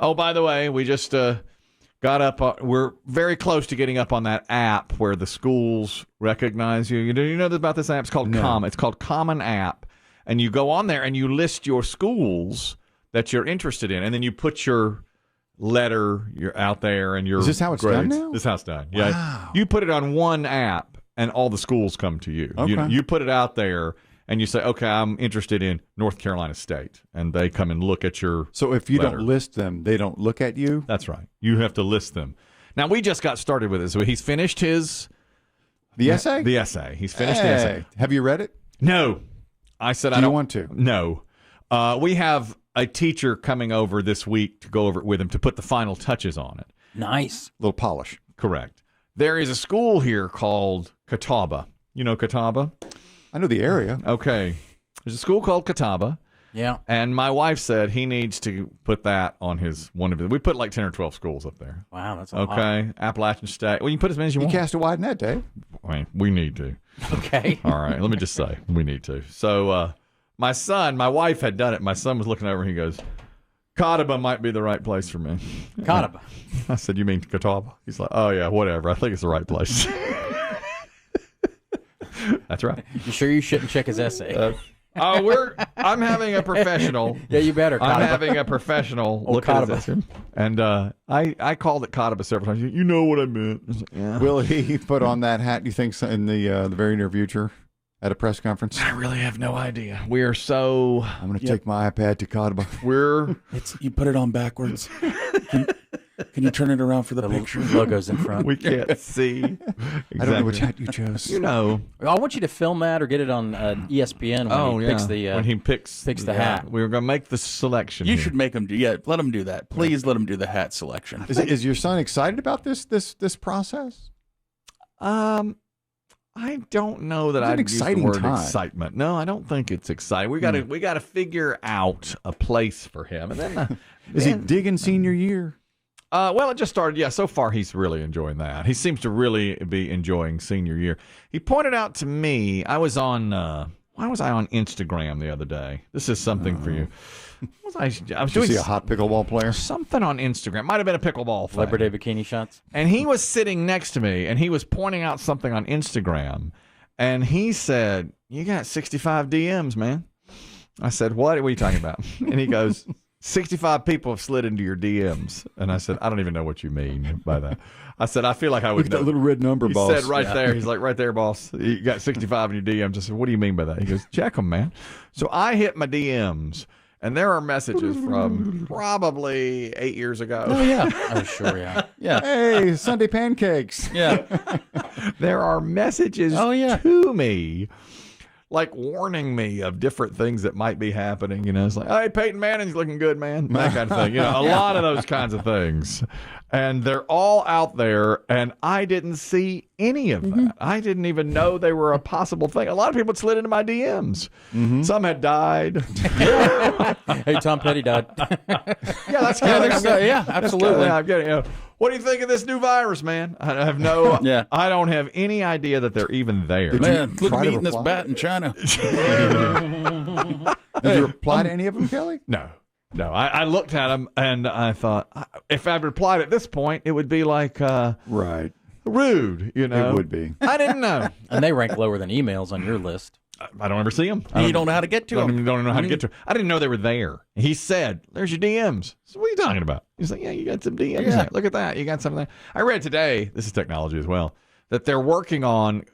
Oh, by the way, we just got up. We're very close to getting up on that app where the schools recognize you. You know about this app? It's called Common. It's called Common App. And you go on there and you list your schools that you're interested in. And then you put your letter you're out there and your Is this how it's grades. done now? This is how it's done. Yeah. Wow. You put it on one app and all the schools come to you. Okay. You put it out there and you say, okay, I'm interested in North Carolina State. And they come and look at your So if you letter. don't list them, they don't look at you? That's right. You have to list them. Now, we just got started with it. So he's finished The essay? the essay. He's finished the essay. Have you read it? No. I said, Do I you don't want to? No. We have a teacher coming over this week to go over it with him to put the final touches on it. Nice. A little polish. Correct. There is a school here called Catawba. You know Catawba? I know the area. Okay. There's a school called Catawba. Yeah. And my wife said he needs to put that on one of his. We put like 10 or 12 schools up there. Wow, that's a lot. Okay. Appalachian State. Well, you can put as many as you You want. cast a wide net, Dave. I mean, we need to. Okay. All right. Let me just say, we need to. So, my wife had done it. My son was looking over and he goes, Catawba might be the right place for me. Catawba. I said, you mean Catawba? He's like, oh, yeah, whatever. I think it's the right place. That's right. You sure you shouldn't check his essay? I'm having a professional. Yeah, you better. I'm Catawba. having a professional Old look at Catawba. this. And I called it Catawba several times. You know what I meant. I was like, yeah. Will he put on that hat, do you think, in the very near future at a press conference? I really have no idea. We are so... I'm going to take my iPad to Catawba. You put it on backwards. Can you turn it around for the picture? Logo's in front. We can't see. Exactly. I don't know which hat you chose. You know. I want you to film that or get it on ESPN when he picks the when he picks the hat. We were going to make the selection. You here. should make him do. Yeah, let him do that. Please let him do the hat selection. Is your son excited about this process? I don't know that It's an I'd use the exciting word time. excitement. No, I don't think it's exciting. We got to figure out a place for him, and then Is he digging senior year? well, it just started. Yeah, so far he's really enjoying that. He seems to really be enjoying senior year. He pointed out to me, I was on. Why was I on Instagram the other day? This is something for you. I was Did you doing see a hot pickleball player? something on Instagram. Might have been a pickleball thing. Labor Day bikini shots. And he was sitting next to me, and he was pointing out something on Instagram, and he said, "You got 65 DMs, man." I said, "What are you talking about?" And he goes, 65 people have slid into your DMs. And I said, I don't even know what you mean by that. I said, I feel like I would Look at that know. little red number, He boss. said right there. He's like, right there, boss. You got 65 in your DMs. I said, what do you mean by that? He goes, check them, man. So I hit my DMs, and there are messages from probably 8 years ago. Oh, yeah. Oh, sure, yeah. Yeah. Hey, Sunday pancakes. Yeah. There are messages Oh, yeah. to me, like warning me of different things that might be happening. You know, it's like, hey, Peyton Manning's looking good, man. That kind of thing. You know, a lot of those kinds of things. And they're all out there, and I didn't see any of that. I didn't even know they were a possible thing. A lot of people slid into my DMs. Some had died. Hey, Tom Petty died. Yeah, that's kind of yeah, absolutely. I'm getting. You know, what do you think of this new virus, man? I have no. Yeah. I don't have any idea that they're even there. Man, look try at to me eating this reply? bat in China. Did you reply to any of them, Kelly? No. I looked at them and I thought, if I'd replied at this point, it would be like Right. rude, you know. It would be. I didn't know. And they rank lower than emails on your list. I don't ever see them. You don't know how to get to Don't them. even know how to get to them. I didn't know they were there. He said, there's your DMs. So what are you talking about? He's like, yeah, you got some DMs. Yeah. There. Look at that. You got something there. I read today, this is technology as well, that they're working on,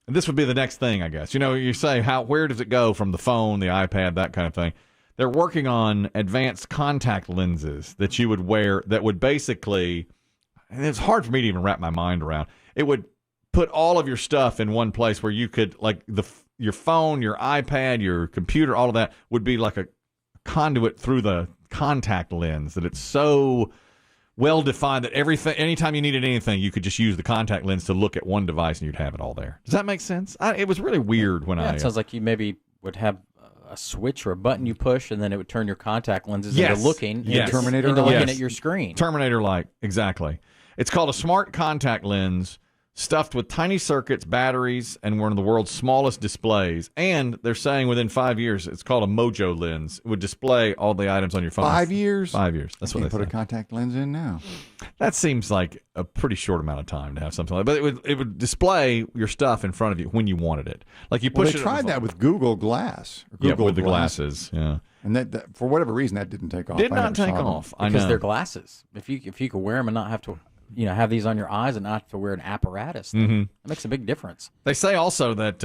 this would be the next thing, I guess. You know, you say, where does it go from the phone, the iPad, that kind of thing. They're working on advanced contact lenses that you would wear that would basically, and it's hard for me to even wrap my mind around. It would put all of your stuff in one place where you could, like your phone, your iPad, your computer, all of that would be like a conduit through the contact lens, that it's so well defined that everything, anytime you needed anything, you could just use the contact lens to look at one device and you'd have it all there. Does that make sense? It was really weird when It sounds like you maybe would have a switch or a button you push, and then it would turn your contact lenses into looking, Yes. Terminator into like? looking Yes. at your screen. Terminator-like, exactly. It's called a smart contact lens stuffed with tiny circuits, batteries, and one of the world's smallest displays. And they're saying within 5 years, it's called a Mojo lens. It would display all the items on your phone. 5 years? 5 years. That's what they put a say. contact lens in now. That seems like a pretty short amount of time to have something like that. But it would display your stuff in front of you when you wanted it. Like you push They it. tried that with Google Glass. Or Yeah, Google with the Glass. glasses. Yeah. And that for whatever reason, that didn't take off. Did I not never take saw them. off. I Because know. they're glasses. If you could wear them and not have to, have these on your eyes and not have to wear an apparatus, that makes a big difference. They say also that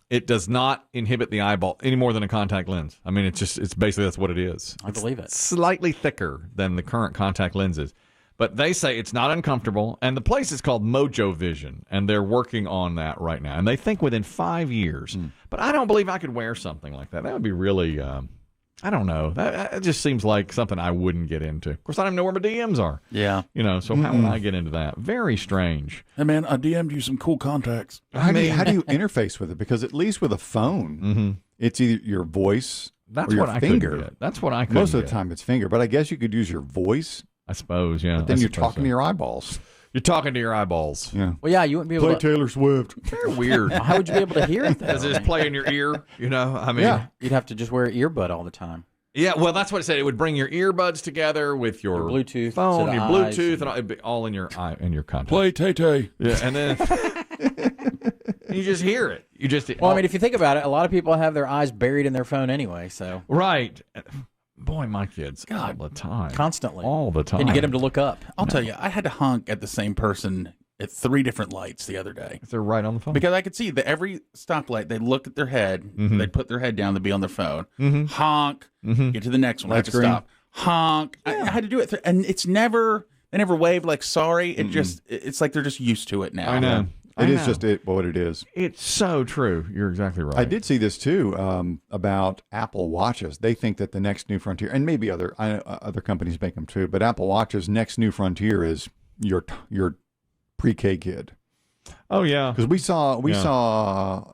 it does not inhibit the eyeball any more than a contact lens. I mean, it's basically that's what it is. I believe it. It's slightly thicker than the current contact lenses. But they say it's not uncomfortable, and the place is called Mojo Vision, and they're working on that right now. And they think within 5 years. But I don't believe I could wear something like that. That would be really, I don't know. That just seems like something I wouldn't get into. Of course, I don't even know where my DMs are. Yeah. So how would I get into that? Very strange. Hey, man, I DM'd you some cool contacts. How do you interface with it? Because at least with a phone, it's either your voice That's or your what I finger. couldn't get. That's what I couldn't Most of the get. time, it's finger. But I guess you could use your voice. I suppose, yeah. But then I you're suppose talking so. to your eyeballs. You're talking to your eyeballs. Yeah. Well, yeah, you wouldn't be able to. Taylor Swift. Very weird. How would you be able to hear it, though? Does it just play in your ear? I mean, Yeah. You'd have to just wear an earbud all the time. Yeah, well, that's what it said. It would bring your earbuds together with your Bluetooth phone, to the your eyes Bluetooth, and all, it'd be all in your eye, in your contact. Play Tay-Tay. Yeah, and then you just hear it. You just Well, I mean, if you think about it, a lot of people have their eyes buried in their phone anyway, so right. Boy, my kids all the time, constantly. all the time. And you get them to look up. I'll tell you, I had to honk at the same person at 3 different lights the other day. They're right on the phone. Because I could see that every stoplight, they'd look at their head, they'd put their head down, they'd be on their phone, honk, get to the next one, I had to green. stop, honk. I had to do it, and they never waved like sorry. It it's like they're just used to it now. I know. It is just what it is. It's so true. You're exactly right. I did see this too about Apple Watches. They think that the next new frontier, and maybe other companies make them too, but Apple Watches' next new frontier is your pre-K kid. Oh yeah, Because we saw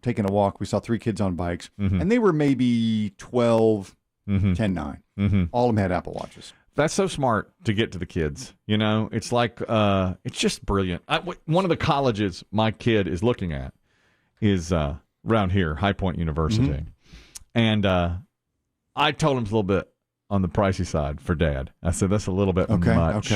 taking a walk. We saw 3 kids on bikes, Mm-hmm. and they were maybe 12, 10, 9. All of them had Apple Watches. That's so smart to get to the kids. It's like it's just brilliant. One of the colleges my kid is looking at is around here, High Point University, and I told him it's a little bit on the pricey side for Dad. I said that's a little bit much,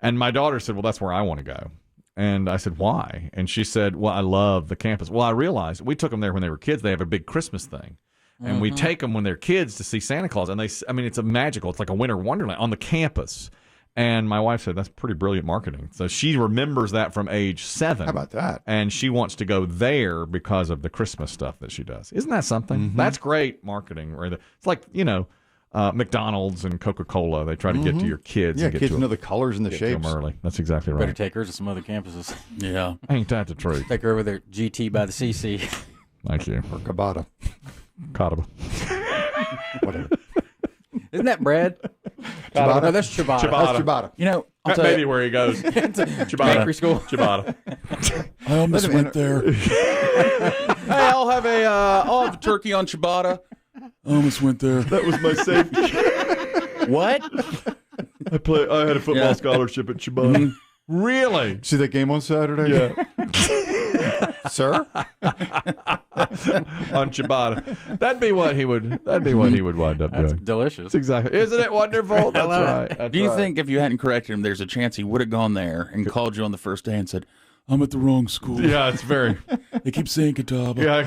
And my daughter said, "Well, that's where I want to go." And I said, "Why?" And she said, "Well, I love the campus." Well, I realized we took them there when they were kids. They have a big Christmas thing. And we take them when they're kids to see Santa Claus. And it's a magical, it's like a winter wonderland on the campus. And my wife said, that's pretty brilliant marketing. So she remembers that from age 7. How about that? And she wants to go there because of the Christmas stuff that she does. Isn't that something? That's great marketing. It's like, McDonald's and Coca-Cola. They try to get to your kids. Yeah, and get kids to know the colors and the get to them shapes. early. That's exactly Better right. take her to some other campuses. Yeah. Ain't that the truth? Take her over there, GT by the CC. Thank you. Or Cabata. Caught Whatever. Isn't that bread? Ciabatta? No, that's ciabatta. That's Ciabatta. I'll tell Maybe you, where he goes. bakery school. Ciabatta. I almost went there. Hey, I'll have a turkey on ciabatta. I almost went there. that was my safety. What? I had a football scholarship at Ciabatta. Really? See that game on Saturday? Yeah. Sir? On ciabatta. That'd be what he would wind up That's doing. delicious. That's exactly. Isn't it wonderful? That's love right. That's Do you right. think if you hadn't corrected him, there's a chance he would have gone there and called you on the first day and said, I'm at the wrong school. Yeah, it's very. They keep saying Catawba. Yeah,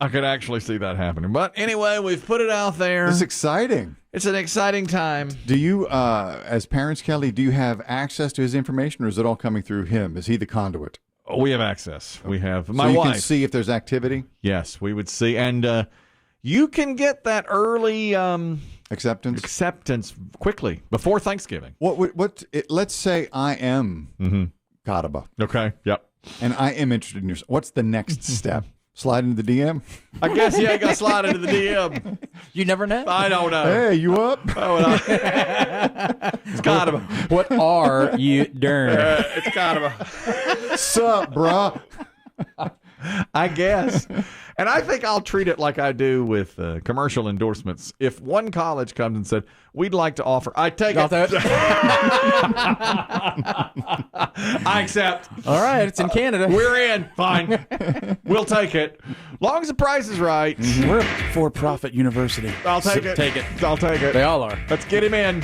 I could actually see that happening. But anyway, we've put it out there. It's exciting. It's an exciting time. Do you, as parents, Kelly, do you have access to his information, or is it all coming through him? Is he the conduit? We have access. We have So my you wife. can see if there's activity, Yes, we would see, and you can get that early acceptance. acceptance quickly before Thanksgiving. Let's say I am Catawba, Okay. Yep. and I am interested in your. What's the next step? Slide into the DM. I guess you ain't got to slide into the DM. You never know. I don't know. Hey, you up? It's kind of a. What are you doing? It's kind of a. Sup, bruh? I guess. And I think I'll treat it like I do with commercial endorsements. If one college comes and said, we'd like to offer, I take it. I accept. All right, it's in Canada. We're in. Fine. We'll take it. Long as the price is right. We're a for-profit university. I'll take it. Take it. I'll take it. They all are. Let's get him in.